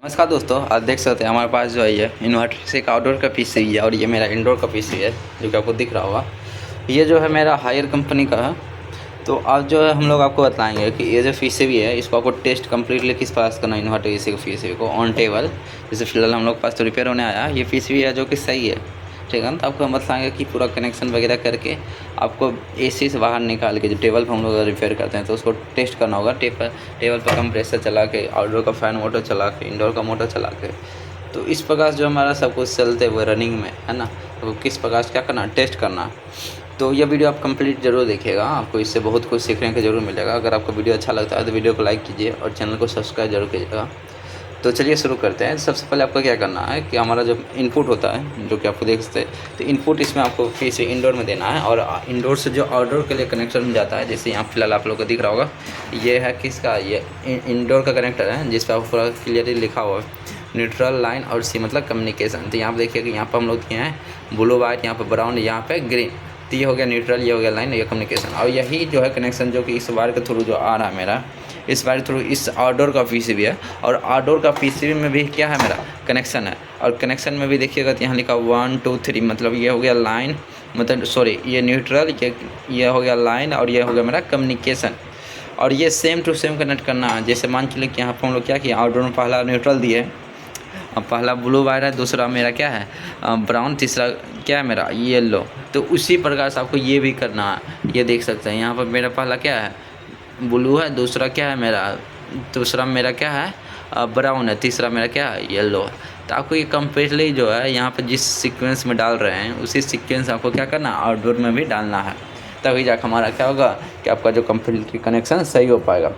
नमस्कार दोस्तों, आज देख सकते हैं हमारे पास जो है ये इन्वर्टर से एक आउटडोर का पीसी है और ये मेरा इंडोर का पीसी है जो कि आपको दिख रहा होगा। ये जो है मेरा हायर कंपनी का है। तो आज जो है हम लोग आपको बताएंगे कि ये जो पीसी भी है इसको आपको टेस्ट कम्प्लीटली किस पास करना है इन्वर्टर इसी पीसी को ऑन टेबल। जैसे फिलहाल हम लोग पास तो रिपेयर होने आया, ये पीसी भी है जो कि सही है, ठीक है ना। तो आपको हम बताएंगे कि पूरा कनेक्शन वगैरह करके आपको एसी से बाहर निकाल के जो टेबल पर हम लोग रिपेयर करते हैं तो उसको टेस्ट करना होगा। टेबल पर कंप्रेसर चला के, आउटडोर का फ़ैन मोटर चला के, इंडोर का मोटर चला के, तो इस प्रकार जो हमारा सब कुछ चलते हुए रनिंग में है ना, तो किस प्रकार से क्या करना है, टेस्ट करना है। तो यह वीडियो आप कंप्लीट जरूर देखिएगा, आपको इससे बहुत कुछ सीखने को जरूर मिलेगा। अगर आपको वीडियो अच्छा लगता है तो वीडियो को लाइक कीजिए और चैनल को सब्सक्राइब जरूर कीजिएगा। तो चलिए शुरू करते हैं। सबसे पहले आपको क्या करना है कि हमारा जो इनपुट होता है जो कि आपको देख सकते हैं, तो इनपुट इसमें आपको फिर से इंडोर में देना है और इंडोर से जो आउटडोर के लिए कनेक्शन जाता है, जैसे यहाँ फिलहाल आप लोग को दिख रहा होगा, ये है किसका, ये इंडोर का कनेक्टर है जिस पर आपको पूरा क्लियरली लिखा हुआ है न्यूट्रल लाइन और सी मतलब कम्युनिकेशन। तो यहाँ पर देखिए कि यहाँ पर हम लोग दिए हैं ब्लू वाइट, यहाँ पर ब्राउन, यहाँ पर ग्रीन। तो ये हो गया न्यूट्रल, ये हो गया लाइन, ये कम्युनिकेशन। और यही जो है कनेक्शन जो कि इस वायर के थ्रू जो आ रहा है मेरा, इस वायर थ्रू इस आउटडोर का पीसीबी है और आउटडोर का पीसीबी में भी क्या है मेरा कनेक्शन है। और कनेक्शन में भी देखिएगा तो यहाँ लिखा 1 2 3 मतलब ये हो गया लाइन, मतलब सॉरी ये न्यूट्रल, ये हो गया लाइन और ये हो गया मेरा कम्युनिकेशन। और ये सेम टू सेम कनेक्ट करना है। जैसे मान चलिए कि यहाँ पर हम लोग क्या किया, आउटडोर में पहला न्यूट्रल दिए, अब पहला ब्लू वायर है, दूसरा मेरा क्या है ब्राउन, तीसरा क्या है मेरा येलो। तो उसी प्रकार से आपको ये भी करना है। ये देख सकते हैं यहाँ पर मेरा पहला क्या है ब्लू है, दूसरा क्या है मेरा, दूसरा मेरा क्या है ब्राउन है, तीसरा मेरा क्या है येलो है। तो आपको ये कम्प्लीटली जो है यहाँ पर जिस सीक्वेंस में डाल रहे हैं उसी सीक्वेंस आपको क्या करना है आउटडोर में भी डालना है। तभी जाकर हमारा क्या होगा कि आपका जो कम्प्लीटली कनेक्शन सही हो पाएगा।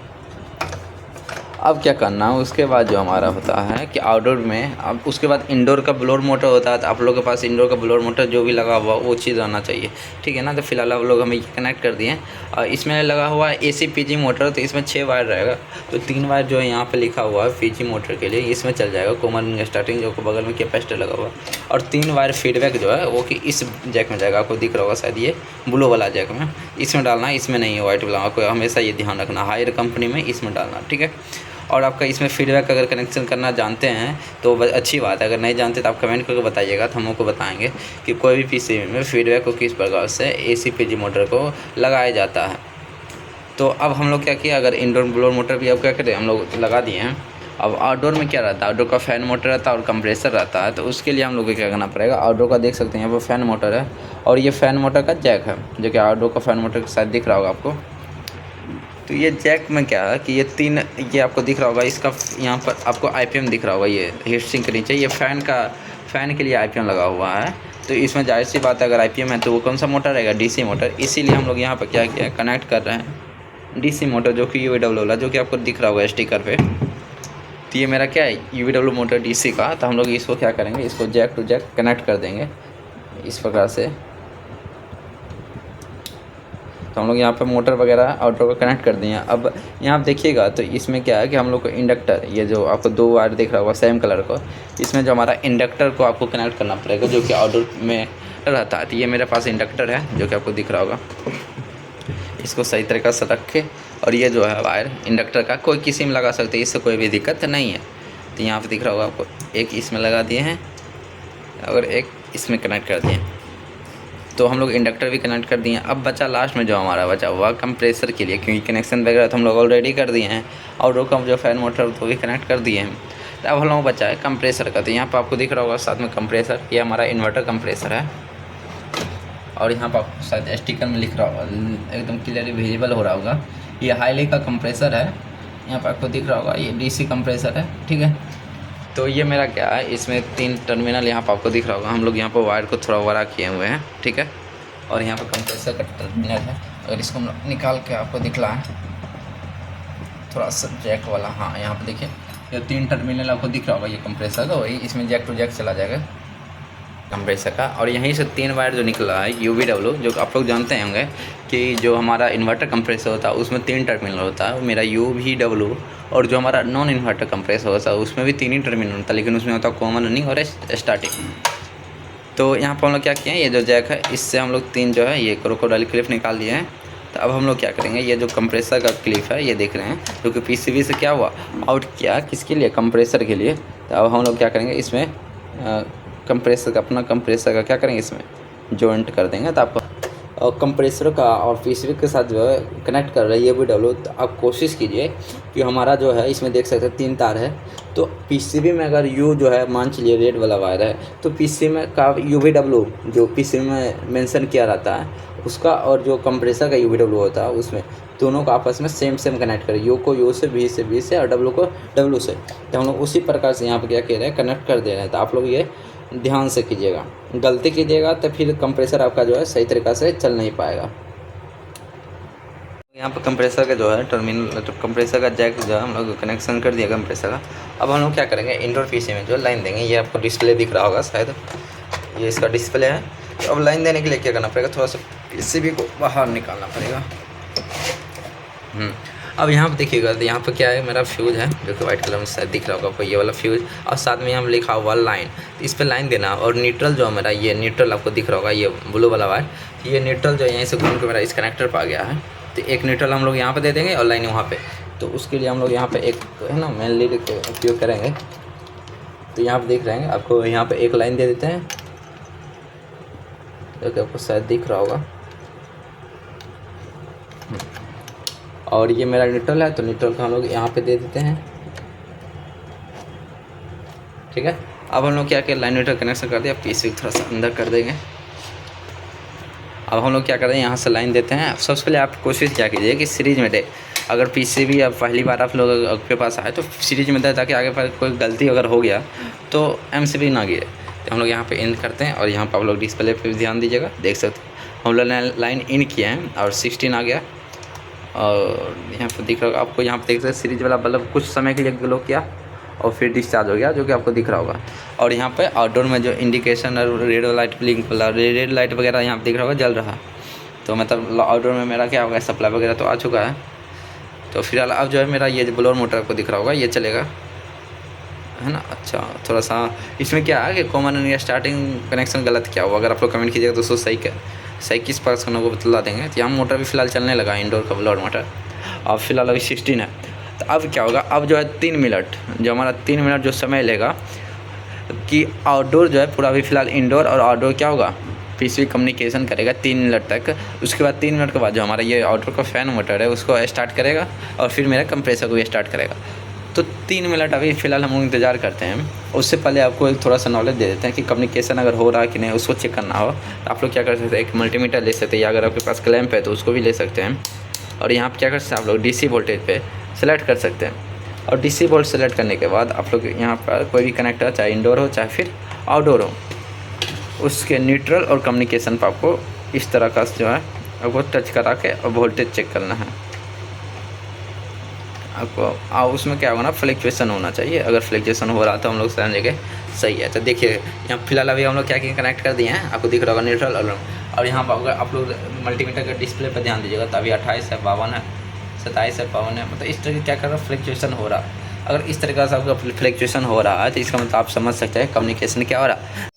अब क्या करना है उसके बाद जो हमारा होता है कि आउटडोर में, अब उसके बाद इंडोर का ब्लोअर मोटर होता है। तो आप लोग के पास इंडोर का ब्लोअर मोटर जो भी लगा हुआ वो चीज़ आना चाहिए, ठीक है ना। तो फिलहाल आप लोग हमें ये कनेक्ट कर दिए और इसमें लगा हुआ है एसी पीजी मोटर। तो इसमें 6 वायर रहेगा, तो 3 वायर जो है यहाँ पे लिखा हुआ है पीजी मोटर के लिए, इसमें चल जाएगा कॉमन स्टार्टिंग जो बगल में कैपेसिटर लगा हुआ है। और 3 वायर फीडबैक जो है वो कि इस जैक में जाएगा, आपको दिख रहा होगा शायद ये ब्लू वाला जैक में, इसमें डालना है, इसमें नहीं है वाइट वाला। आपको हमेशा ये ध्यान रखना, हायर कंपनी में इसमें डालना, ठीक है। और आपका इसमें फीडबैक अगर कनेक्शन करना जानते हैं तो अच्छी बात है, अगर नहीं जानते तो आप कमेंट करके बताइएगा, तो हम लोग को बताएंगे कि कोई भी पीसीबी में फीडबैक को किस प्रकार से एसी पीजी मोटर को लगाया जाता है। तो अब हम लोग क्या किया, अगर इंडोर ब्लोअर मोटर भी अब क्या करें हम लोग लगा दिए हैं। अब आउटडोर में क्या रहता है, आउटडोर का फ़ैन मोटर रहता है और कंप्रेसर रहता है। तो उसके लिए हम लोग को क्या करना पड़ेगा, आउटडोर का देख सकते हैं यहाँ पर फ़ैन मोटर है और ये फ़ैन मोटर का जैक है जो कि आउटडोर का फ़ैन मोटर के साथ दिख रहा होगा आपको। तो ये जैक में क्या है कि ये 3, ये आपको दिख रहा होगा, इसका यहाँ पर आपको आईपीएम दिख रहा होगा, ये हीट सिंक के नीचे ये फ़ैन के लिए आईपीएम लगा हुआ है। तो इसमें जाहिर सी बात है अगर आईपीएम है तो वो कौन सा मोटर रहेगा, डीसी मोटर। इसीलिए हम लोग यहाँ पर क्या किया है कनेक्ट कर रहे हैं डीसी मोटर जो कि यूवीडब्ल्यू वाला जो कि आपको दिख रहा होगा स्टिकर पे। तो ये मेरा क्या है यूवीडब्ल्यू मोटर डीसी का। तो हम लोग इसको क्या करेंगे, इसको जैक टू जैक कनेक्ट कर देंगे इस प्रकार से। तो हम लोग यहाँ पे मोटर वगैरह आउटडोर का कनेक्ट कर दिए हैं। अब यहाँ आप देखिएगा तो इसमें क्या है कि हम लोग को इंडक्टर, ये जो आपको 2 वायर दिख रहा होगा सेम कलर को, इसमें जो हमारा इंडक्टर को आपको कनेक्ट करना पड़ेगा जो कि आउटडोर में रहता है। तो ये मेरे पास इंडक्टर है जो कि आपको दिख रहा होगा, इसको सही तरीक़े से रख के, और ये जो है वायर इंडक्टर का कोई किसी में लगा सकते हैं, इससे कोई भी दिक्कत नहीं है। तो यहाँ पर दिख रहा होगा आपको, एक इसमें लगा दिए हैं और एक इसमें कनेक्ट कर दिए। तो हम लोग इंडक्टर भी कनेक्ट कर दिए हैं। अब बचा लास्ट में जो हमारा बचा हुआ कंप्रेसर के लिए, क्योंकि कनेक्शन वगैरह तो हम लोग ऑलरेडी कर दिए हैं और वो जो फ़ैन मोटर तो भी कनेक्ट कर दिए हैं। तो अब हम लोग बचा है कंप्रेसर का। तो यहाँ पर आपको दिख रहा होगा साथ में कंप्रेसर, ये हमारा इन्वर्टर कंप्रेसर है। और यहाँ पर आपको शायद स्टिकर में लिख रहा होगा, एकदम क्लियरली विजिबल हो रहा होगा, ये हाईली का कंप्रेसर है। यहाँ पर आपको दिख रहा होगा ये डीसी कंप्रेसर है, ठीक है। तो ये मेरा क्या है, इसमें 3 टर्मिनल यहाँ पर आपको दिख रहा होगा, हम लोग यहाँ पर वायर को थोड़ा बड़ा किए हुए हैं, ठीक है। और यहाँ पर कंप्रेसर का टर्मिनल है, अगर इसको हम लोग निकाल के आपको दिख रहा है थोड़ा सा जैक वाला, हाँ यहाँ पर देखिए ये 3 टर्मिनल आपको दिख रहा होगा, ये कंप्रेसर का वही, इसमें जैक टू जैक चला जाएगा कंप्रेसर का। और यहीं से 3 वायर जो निकला है यूवीडब्ल्यू, जो आप लोग जानते होंगे कि जो हमारा इन्वर्टर कंप्रेसर होता है उसमें 3 टर्मिनल होता है, मेरा यूवीडब्ल्यू। और जो हमारा नॉन इन्वर्टर कंप्रेसर होता है उसमें भी 3 ही टर्मिनल होता है, लेकिन उसमें होता है कॉमन रनिंग और स्टार्टिंग। तो यहाँ पर हम लोग क्या किए हैं, ये जो जैक है इससे हम लोग 3 जो है ये क्रोकोडाइल क्लिप निकाल दिए हैं तो अब हम लोग क्या करेंगे, ये जो कंप्रेसर का क्लिप है ये देख रहे हैं, जो कि पीसीबी से क्या हुआ आउट किया, किसके लिए, कंप्रेसर के लिए। तो अब हम लोग क्या करेंगे, इसमें कंप्रेसर का, अपना कंप्रेसर का क्या करेंगे, इसमें जॉइंट कर देंगे। तो आप और कंप्रेसर का और पीसीबी के साथ जो है कनेक्ट कर रहा है ये भी डब्लू। तो आप कोशिश कीजिए कि हमारा जो है इसमें देख सकते हैं 3 तार है, तो पीसीबी में अगर यू जो है मान चलिए रेड वाला वायर है, तो पीसीबी में का यूवीडब्ल्यू जो पीसीबी में मेंशन किया रहता है उसका, और जो कंप्रेसर का यूवीडब्ल्यू होता है उसमें दोनों को आपस में सेम कनेक्ट करें, यू को यू से, बी से और डब्लू को डब्लू से। तो हम लोग उसी प्रकार से यहाँ पर क्या कह रहे हैं, कनेक्ट कर दे रहे हैं। तो आप लोग ये ध्यान से कीजिएगा, गलती कीजिएगा तो फिर कंप्रेसर आपका जो है सही तरीक़ा से चल नहीं पाएगा। यहाँ पर कंप्रेसर का जो है टर्मिनल, तो कंप्रेसर का जैक जो है हम लोग कनेक्शन कर दिया कंप्रेसर का। अब हम लोग क्या करेंगे, इंडोर पीसी में जो लाइन देंगे, ये आपको डिस्प्ले दिख रहा होगा शायद, ये इसका डिस्प्ले है। तो अब लाइन देने के लिए क्या करना पड़ेगा, थोड़ा सा पीसीबी को बाहर निकालना पड़ेगा। अब यहाँ पर देखिएगा, तो यहाँ पर क्या है, मेरा फ्यूज़ है जो कि वाइट कलर में शायद दिख रहा होगा आपको, ये वाला फ्यूज़, और साथ में यहाँ लिखा हुआ लाइन, तो इस पर लाइन देना। और न्यूट्रल जो है मेरा, ये न्यूट्रल आपको दिख रहा होगा, ये ब्लू वाला वायर, ये न्यूट्रल जो है यहीं से घूम के मेरा इस कनेक्टर पर आ गया है। तो एक न्यूट्रल हम लोग यहाँ पे दे देंगे और लाइन वहाँ पे। तो उसके लिए हम लोग यहाँ पे एक है ना मेन लीड का उपयोग करेंगे। तो यहाँ पे देख रहे हैं आपको, यहाँ पे एक लाइन दे देते हैं जो कि आपको शायद दिख रहा होगा, और ये मेरा न्यूट्रल है, तो न्यूट्रल का हम लोग यहाँ पे दे देते हैं। ठीक है, अब हम लोग क्या किया, लाइन न्यूट्रल कनेक्शन कर दिया, पीसीबी थोड़ा सा अंदर कर देंगे। अब हम लोग क्या कर रहे हैं, यहाँ से लाइन देते हैं। सबसे पहले आप कोशिश क्या कीजिए कि सीरीज में दे, अगर पीसीबी अब पहली बार आप लोग आपके पास आए तो सीरीज में दे, ताकि आगे पर कोई गलती अगर हो गया तो एमसीबी ना गिरे। तो हम लोग यहाँ पे इन करते हैं, और यहाँ पर आप लोग डिस्प्ले पे भी ध्यान दीजिएगा, देख सकते हैं हम लोग लाइन इन किए हैं और 16 आ गया। और यहाँ पर दिख रहा होगा आपको, यहाँ पर देख सकते हैं सीरीज वाला बल्ब कुछ समय के लिए ग्लो किया और फिर डिस्चार्ज हो गया, जो कि आपको दिख रहा होगा। और यहाँ पे आउटडोर में जो इंडिकेशन और रेड लाइट ब्लिंक वाला, रेड लाइट वगैरह यहाँ पे दिख रहा होगा जल रहा, तो मतलब आउटडोर में मेरा क्या होगा, सप्लाई वगैरह तो आ चुका है। तो फिलहाल अब जो है मेरा ये जो ब्लोअर मोटर आपको दिख रहा होगा ये चलेगा, है ना। अच्छा, थोड़ा सा इसमें क्या है कि कॉमन या स्टार्टिंग कनेक्शन गलत क्या हुआ, अगर आप लोग कमेंट कीजिएगा तो उसको सही किस पास करना वो बतला देंगे। तो यहाँ मोटर भी फिलहाल चलने लगा, इंडोर का ब्लोअर मोटर, अब फिलहाल अभी 16 है। तो अब क्या होगा, अब जो है 3 मिनट, जो हमारा 3 मिनट जो समय लेगा कि आउटडोर जो है पूरा, अभी फ़िलहाल इंडोर और आउटडोर क्या होगा, पीसीबी कम्युनिकेशन करेगा 3 मिनट तक। उसके बाद 3 मिनट के बाद जो हमारा ये आउटडोर का फ़ैन मोटर है उसको स्टार्ट करेगा, और फिर मेरा कंप्रेसर को भी स्टार्ट करेगा। तो 3 मिनट अभी फ़िलहाल हम लोग इंतज़ार करते हैं। उससे पहले आपको एक थोड़ा सा नॉलेज दे देते हैं कि कम्युनिकेशन अगर हो रहा है कि नहीं, उसको चेक करना हो तो आप लोग क्या कर सकते हैं, एक मल्टीमीटर ले सकते हैं, या अगर आपके पास क्लैंप है तो उसको भी ले सकते हैं। और यहाँ पर क्या कर सकते हैं, आप लोग डीसी वोल्टेज पे सेलेक्ट कर सकते हैं। और डीसी वोल्ट सेलेक्ट करने के बाद आप लोग यहाँ पर कोई भी कनेक्टर, चाहे इंडोर हो चाहे फिर आउटडोर हो, उसके न्यूट्रल और कम्युनिकेशन पर आपको इस तरह का जो है आपको टच करा के और वोल्टेज चेक करना है आपको। उसमें क्या होगा ना, फ्लक्चुएशन होना चाहिए, अगर फ्लक्चुएशन हो रहा तो हम लोग समझेंगे सही है। तो देखिए यहाँ फिलहाल अभी हम लोग क्या कनेक्ट कर दिए हैं, आपको दिख रहा होगा न्यूट्रल। और यहाँ पर अगर आप लोग मल्टीमीटर के डिस्प्ले पर ध्यान दीजिएगा तो अभी 28 है, 52 है, 27 है, 52 है, मतलब इस तरह क्या कर रहा है, फ्लक्चुएशन हो रहा। अगर इस तरीक़े से आपका फ्लक्चुएशन हो रहा है तो इसका मतलब आप समझ सकते हैं कम्युनिकेशन क्या हो रहा है।